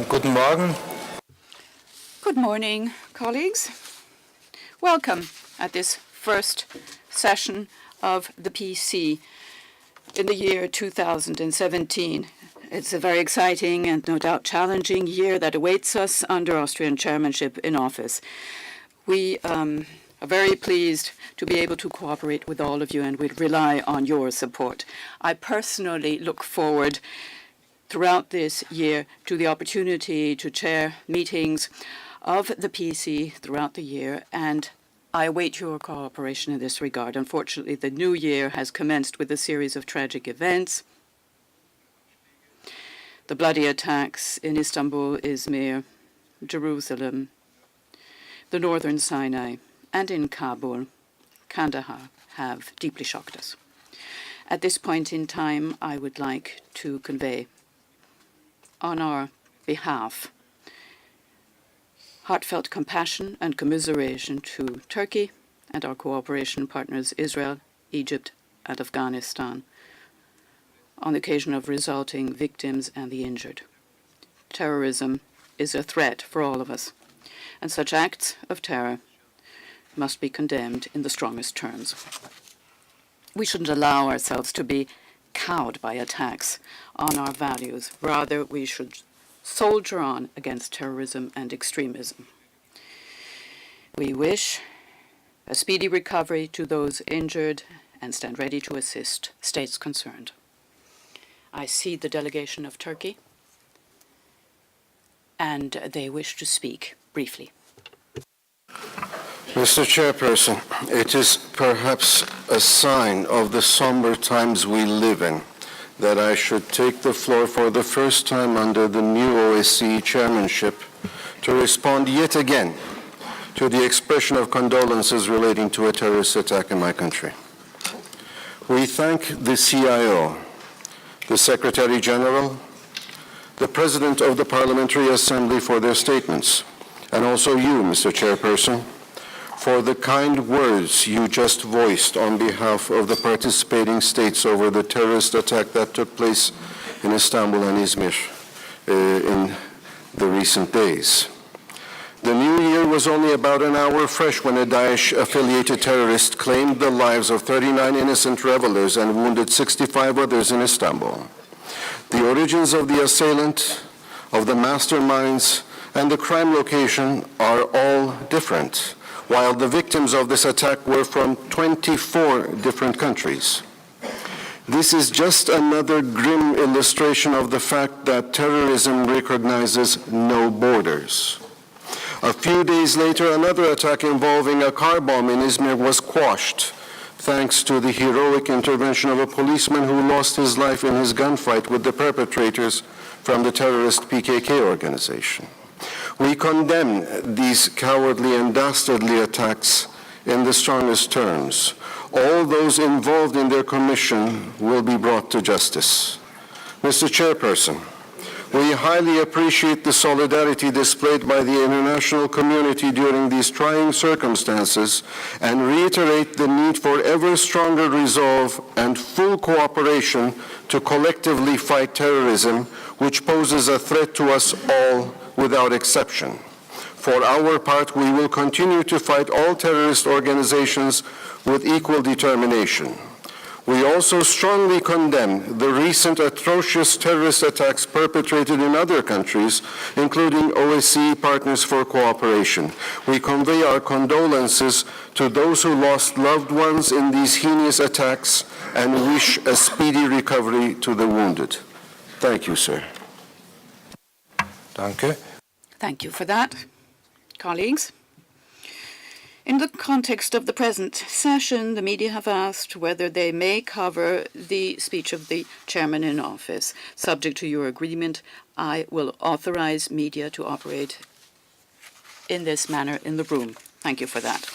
Guten Morgen. Good morning, colleagues. Welcome at this first session of the PC in the year 2017. It's a very exciting and no doubt challenging year that awaits us under Austrian chairmanship in office. We are very pleased to be able to cooperate with all of you, and we rely on your support. I personally look forward throughout this year to the opportunity to chair meetings of the PC throughout the year, and I await your cooperation in this regard. Unfortunately, the new year has commenced with a series of tragic events. The bloody attacks in Istanbul, Izmir, Jerusalem, the northern Sinai, and in Kabul, Kandahar, have deeply shocked us. At this point in time, I would like to convey on our behalf heartfelt compassion and commiseration to Turkey and our cooperation partners Israel, Egypt, and Afghanistan on the occasion of resulting victims and the injured. Terrorism is a threat for all of us, and such acts of terror must be condemned in the strongest terms. We shouldn't allow ourselves to be cowed by attacks on our values. Rather, we should soldier on against terrorism and extremism. We wish a speedy recovery to those injured and stand ready to assist states concerned. I see the delegation of Turkey, and they wish to speak briefly. Mr. Chairperson, it is perhaps a sign of the somber times we live in that I should take the floor for the first time under the new OSCE chairmanship to respond yet again to the expression of condolences relating to a terrorist attack in my country. We thank the CIO, the Secretary General, the President of the Parliamentary Assembly for their statements, and also you, Mr. Chairperson, for the kind words you just voiced on behalf of the participating states over the terrorist attack that took place in Istanbul and Izmir in the recent days. The new year was only about an hour fresh when a Daesh-affiliated terrorist claimed the lives of 39 innocent revelers and wounded 65 others in Istanbul. The origins of the assailant, of the masterminds, and the crime location are all different, while the victims of this attack were from 24 different countries. This is just another grim illustration of the fact that terrorism recognizes no borders. A few days later, another attack involving a car bomb in Izmir was quashed, thanks to the heroic intervention of a policeman who lost his life in his gunfight with the perpetrators from the terrorist PKK organization. We condemn these cowardly and dastardly attacks in the strongest terms. All those involved in their commission will be brought to justice. Mr. Chairperson, we highly appreciate the solidarity displayed by the international community during these trying circumstances and reiterate the need for ever stronger resolve and full cooperation to collectively fight terrorism, which poses a threat to us all without exception. For our part, we will continue to fight all terrorist organizations with equal determination. We also strongly condemn the recent atrocious terrorist attacks perpetrated in other countries, including OSCE Partners for Cooperation. We convey our condolences to those who lost loved ones in these heinous attacks and wish a speedy recovery to the wounded. Thank you, sir. Danke. Thank you for that, colleagues. In the context of the present session, the media have asked whether they may cover the speech of the Chairman-in-Office. Subject to your agreement, I will authorize media to operate in this manner in the room. Thank you for that.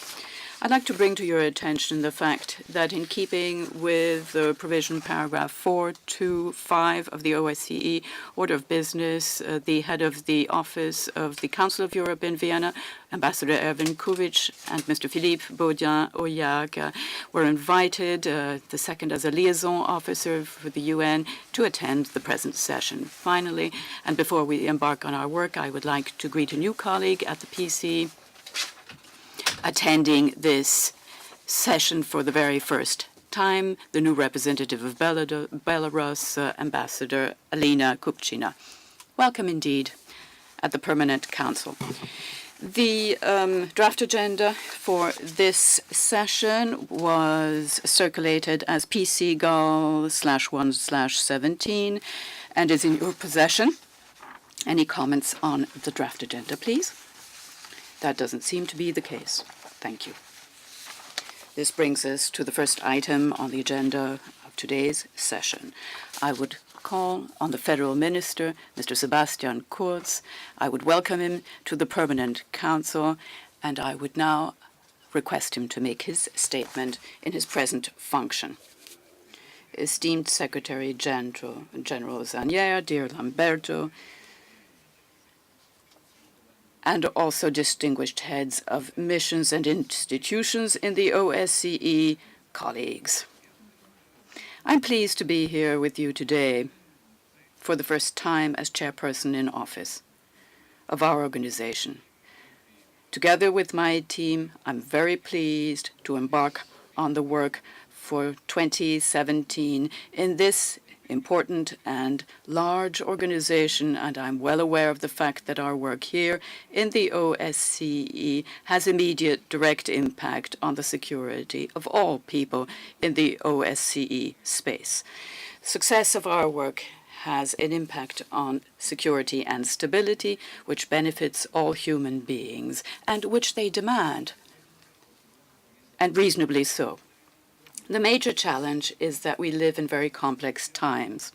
I'd like to bring to your attention the fact that in keeping with the provision paragraph 425 of the OSCE Order of Business, the head of the Office of the Council of Europe in Vienna, Ambassador Erwin Kuvic and Mr. Philippe Baudin-Oyac were invited, the second as a liaison officer for the UN, to attend the present session. Finally, and before we embark on our work, I would like to greet a new colleague at the PC attending this session for the very first time, the new representative of Belarus, Ambassador Alina Kupchina. Welcome indeed at the Permanent Council. The draft agenda for this session was circulated as PC Gal/1/17 and is in your possession. Any comments on the draft agenda, please? That doesn't seem to be the case. Thank you. This brings us to the first item on the agenda of today's session. I would call on the Federal Minister, Mr. Sebastian Kurz. I would welcome him to the Permanent Council, and I would now request him to make his statement in his present function. Esteemed Secretary General Zanier, dear Lamberto, and also distinguished heads of missions and institutions in the OSCE, colleagues. I'm pleased to be here with you today for the first time as Chairperson-in-Office of our organization. Together with my team, I'm very pleased to embark on the work for 2017 in this important and large organization, and I'm well aware of the fact that our work here in the OSCE has immediate direct impact on the security of all people in the OSCE space. Success of our work has an impact on security and stability, which benefits all human beings and which they demand, and reasonably so. The major challenge is that we live in very complex times.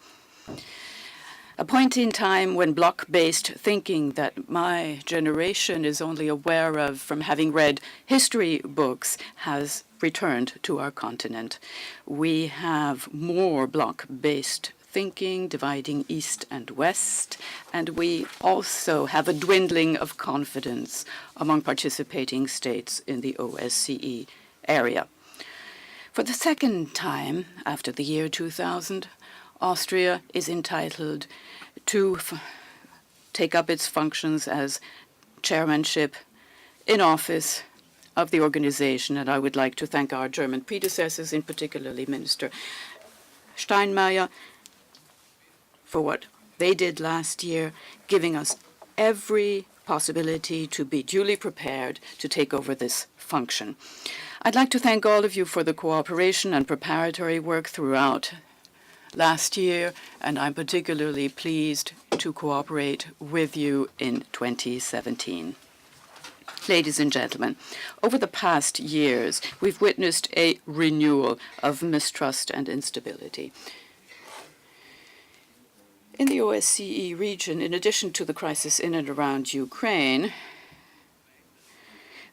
A point in time when block-based thinking that my generation is only aware of from having read history books has returned to our continent. We have more block-based thinking, dividing East and West, and we also have a dwindling of confidence among participating states in the OSCE area. For the second time after the year 2000, Austria is entitled to take up its functions as chairmanship in office of the organization, and I would like to thank our German predecessors, in particularly Minister Steinmeier, for what they did last year, giving us every possibility to be duly prepared to take over this function. I'd like to thank all of you for the cooperation and preparatory work throughout last year, and I'm particularly pleased to cooperate with you in 2017. Ladies and gentlemen, over the past years, we've witnessed a renewal of mistrust and instability. In the OSCE region, in addition to the crisis in and around Ukraine,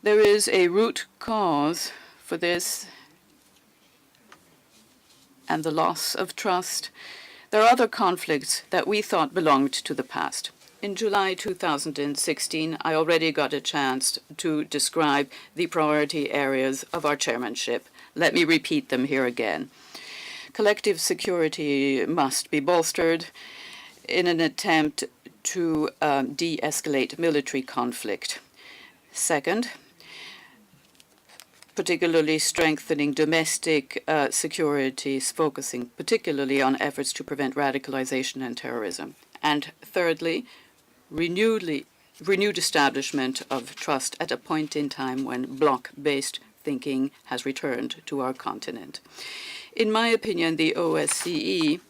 there is a root cause for this and the loss of trust. There are other conflicts that we thought belonged to the past. In July 2016, I already got a chance to describe the priority areas of our chairmanship. Let me repeat them here again. Collective security must be bolstered in an attempt to de-escalate military conflict. Second, particularly strengthening domestic securities, focusing particularly on efforts to prevent radicalization and terrorism. And thirdly, renewed establishment of trust at a point in time when bloc-based thinking has returned to our continent. In my opinion, the OSCE,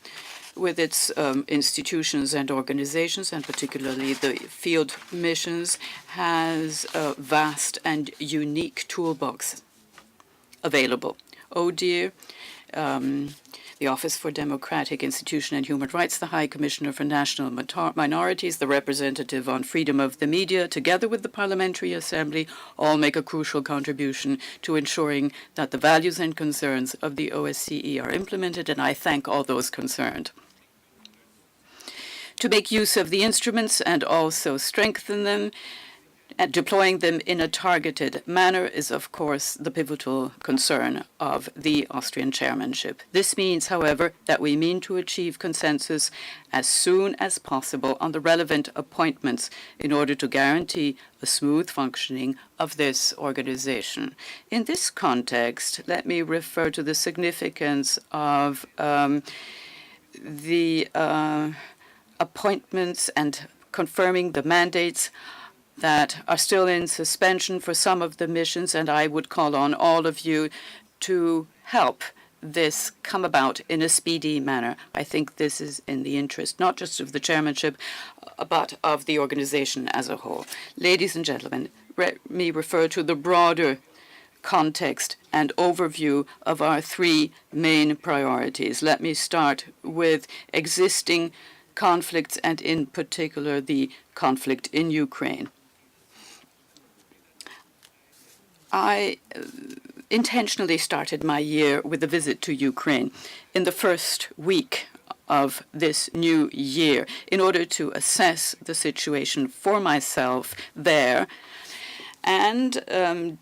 with its institutions and organizations, and particularly the field missions, has a vast and unique toolbox available. ODIHR the Office for Democratic Institution and Human Rights, the High Commissioner for National Minorities, the Representative on Freedom of the Media, together with the Parliamentary Assembly, all make a crucial contribution to ensuring that the values and concerns of the OSCE are implemented, and I thank all those concerned. To make use of the instruments and also strengthen them, and deploying them in a targeted manner is, of course, the pivotal concern of the Austrian chairmanship. This means, however, that we mean to achieve consensus as soon as possible on the relevant appointments in order to guarantee a smooth functioning of this organization. In this context, let me refer to the significance of the appointments and confirming the mandates that are still in suspension for some of the missions, and I would call on all of you to help this come about in a speedy manner. I think this is in the interest not just of the chairmanship, but of the organization as a whole. Ladies and gentlemen, let me refer to the broader context and overview of our three main priorities. Let me start with existing conflicts and in particular the conflict in Ukraine. I intentionally started my year with a visit to Ukraine in the first week of this new year in order to assess the situation for myself there and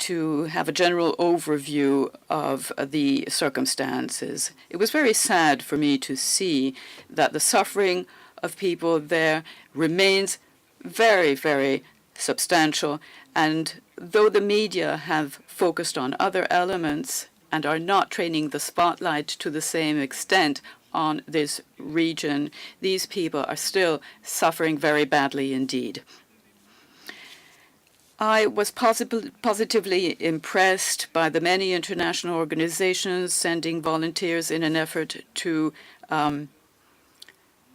to have a general overview of the circumstances. It was very sad for me to see that the suffering of people there remains very, very substantial, and though the media have focused on other elements and are not training the spotlight to the same extent on this region, these people are still suffering very badly indeed. I was positively impressed by the many international organizations sending volunteers in an effort to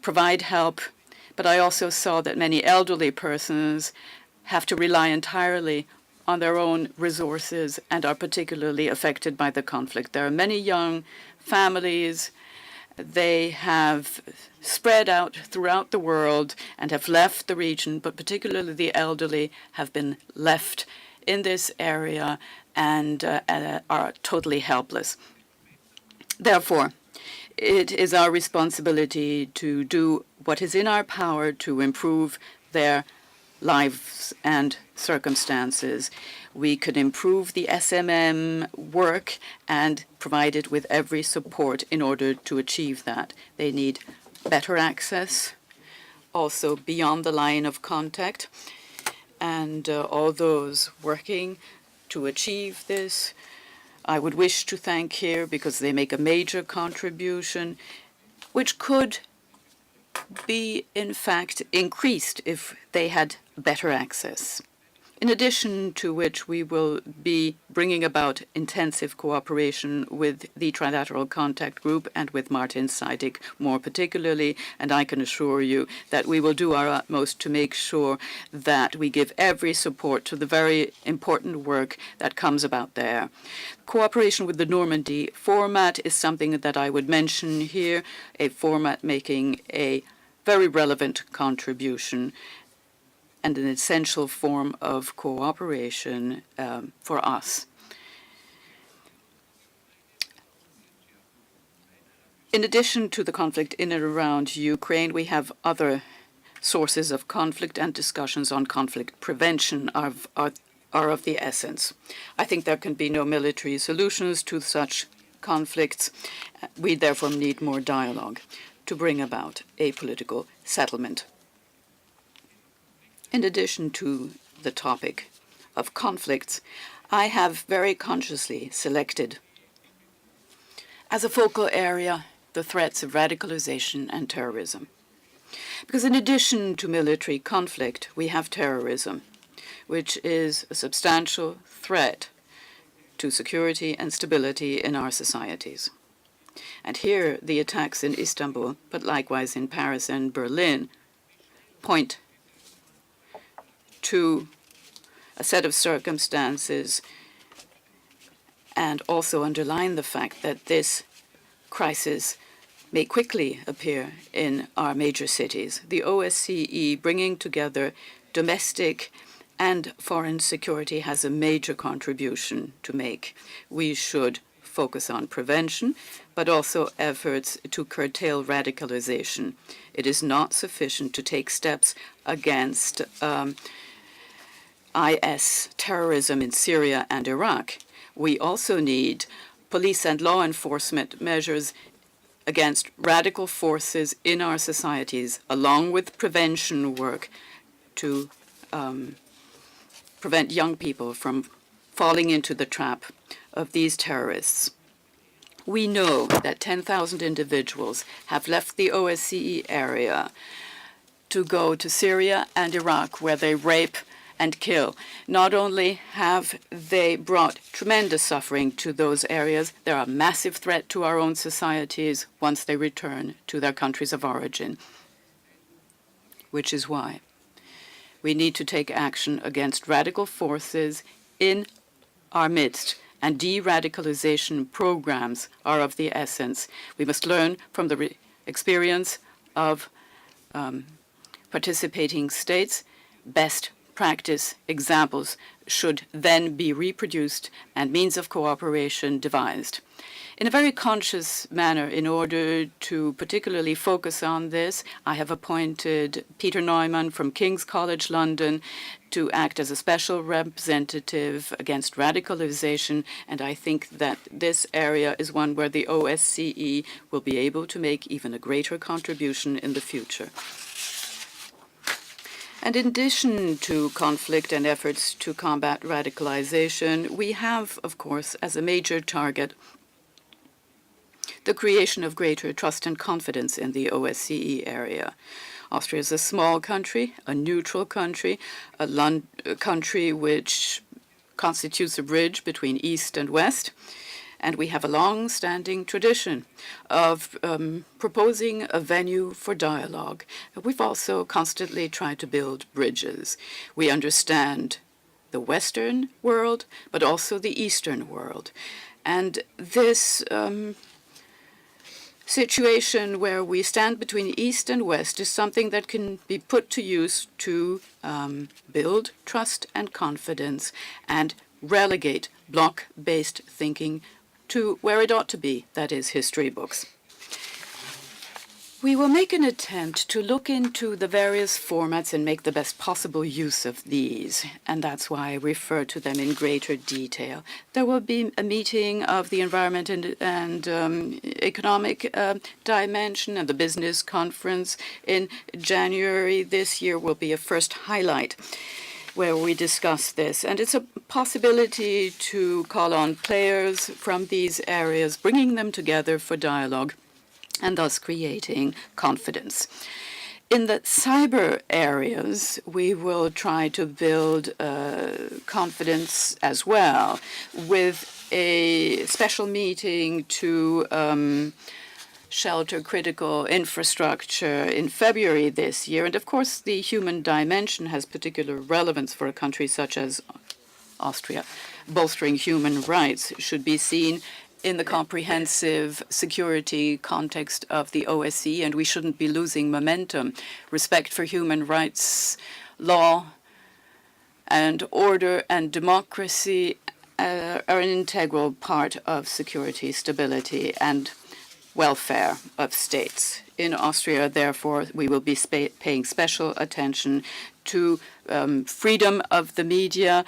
provide help, but I also saw that many elderly persons have to rely entirely on their own resources and are particularly affected by the conflict. There are many young families. They have spread out throughout the world and have left the region, but particularly the elderly have been left in this area and are totally helpless. Therefore, it is our responsibility to do what is in our power to improve their lives and circumstances. We could improve the SMM work and provide it with every support in order to achieve that. They need better access, also beyond the line of contact, and all those working to achieve this, I would wish to thank here because they make a major contribution, which could be, in fact, increased if they had better access. In addition to which, we will be bringing about intensive cooperation with the Trilateral Contact Group and with Martin Seidig more particularly, and I can assure you that we will do our utmost to make sure that we give every support to the very important work that comes about there. Cooperation with the Normandy format is something that I would mention here, a format making a very relevant contribution and an essential form of cooperation for us. In addition to the conflict in and around Ukraine, we have other sources of conflict, and discussions on conflict prevention are of the essence. I think there can be no military solutions to such conflicts. We therefore need more dialogue to bring about a political settlement. In addition to the topic of conflicts, I have very consciously selected as a focal area the threats of radicalization and terrorism. Because in addition to military conflict, we have terrorism, which is a substantial threat to security and stability in our societies. And here the attacks in Istanbul, but likewise in Paris and Berlin, point to a set of circumstances and also underline the fact that this crisis may quickly appear in our major cities. The OSCE, bringing together domestic and foreign security, has a major contribution to make. We should focus on prevention, but also efforts to curtail radicalization. It is not sufficient to take steps against IS terrorism in Syria and Iraq. We also need police and law enforcement measures against radical forces in our societies, along with prevention work to prevent young people from falling into the trap of these terrorists. We know that 10,000 individuals have left the OSCE area to go to Syria and Iraq, where they rape and kill. Not only have they brought tremendous suffering to those areas, they're a massive threat to our own societies once they return to their countries of origin, which is why we need to take action against radical forces in our midst, and de-radicalization programs are of the essence. We must learn from the experience of participating states. Best practice examples should then be reproduced and means of cooperation devised. In a very conscious manner, in order to particularly focus on this, I have appointed Peter Neumann from King's College London to act as a special representative against radicalization, and I think that this area is one where the OSCE will be able to make even a greater contribution in the future. And in addition to conflict and efforts to combat radicalization, we have, of course, as a major target, the creation of greater trust and confidence in the OSCE area. Austria is a small country, a neutral country, a country which constitutes a bridge between East and West, and we have a long-standing tradition of proposing a venue for dialogue. We've also constantly tried to build bridges. We understand the Western world, but also the Eastern world. And this situation where we stand between East and West is something that can be put to use to build trust and confidence and relegate bloc-based thinking to where it ought to be, that is, history books. We will make an attempt to look into the various formats and make the best possible use of these, and that's why I refer to them in greater detail. There will be a meeting of the environment and economic dimension, and the business conference in January this year will be a first highlight where we discuss this. And it's a possibility to call on players from these areas, bringing them together for dialogue, and thus creating confidence. In the cyber areas, we will try to build confidence as well, with a special meeting to shelter critical infrastructure in February this year. And of course, the human dimension has particular relevance for a country such as Austria. Bolstering human rights should be seen in the comprehensive security context of the OSCE, and we shouldn't be losing momentum. Respect for human rights, law, and order and democracy are an integral part of security, stability, and welfare of states. In Austria, therefore, we will be paying special attention to freedom of the media,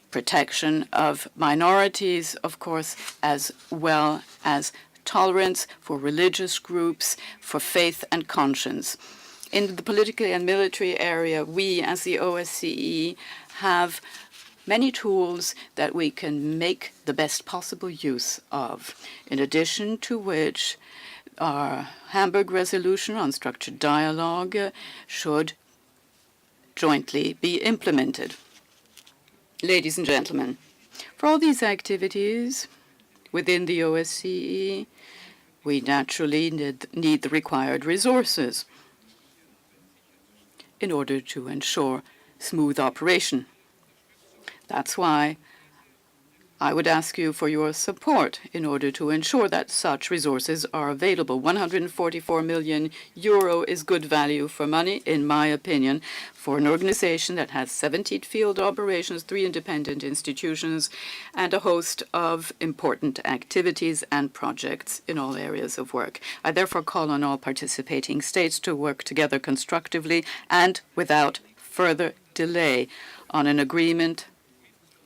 protection of minorities, of course, as well as tolerance for religious groups, for faith and conscience. In the political and military area, we, as the OSCE, have many tools that we can make the best possible use of, in addition to which our Hamburg resolution on structured dialogue should jointly be implemented. Ladies and gentlemen, for all these activities within the OSCE, we naturally need the required resources in order to ensure smooth operation. That's why I would ask you for your support in order to ensure that such resources are available. 144 million euro is good value for money, in my opinion, for an organization that has 17 field operations, 3 independent institutions, and a host of important activities and projects in all areas of work. I therefore call on all participating states to work together constructively and without further delay on an agreement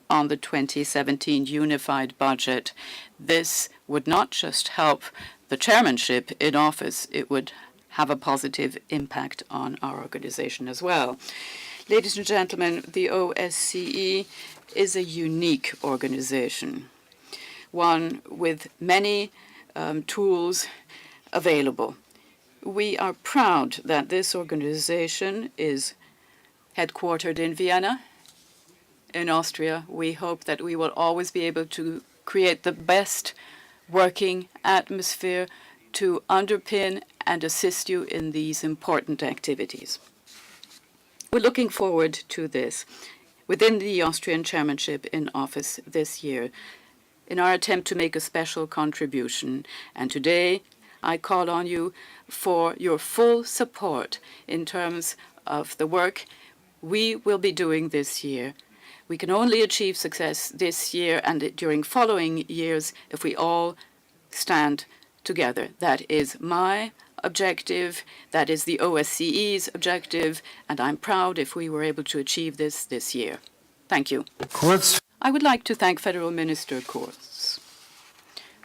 on the 2017 unified budget. This would not just help the chairmanship in office, it would have a positive impact on our organization as well. Ladies and gentlemen, the OSCE is a unique organization, one with many tools available. We are proud that this organization is headquartered in Vienna, in Austria. We hope that we will always be able to create the best working atmosphere to underpin and assist you in these important activities. We're looking forward to this within the Austrian chairmanship in office this year in our attempt to make a special contribution. And today I call on you for your full support in terms of the work we will be doing this year. We can only achieve success this year and during following years if we all stand together. That is my objective, that is the OSCE's objective, and I'm proud if we were able to achieve this year. Thank you. Kurz. I would like to thank Federal Minister Kurz,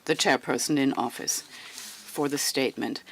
the chairperson in office, for the statement.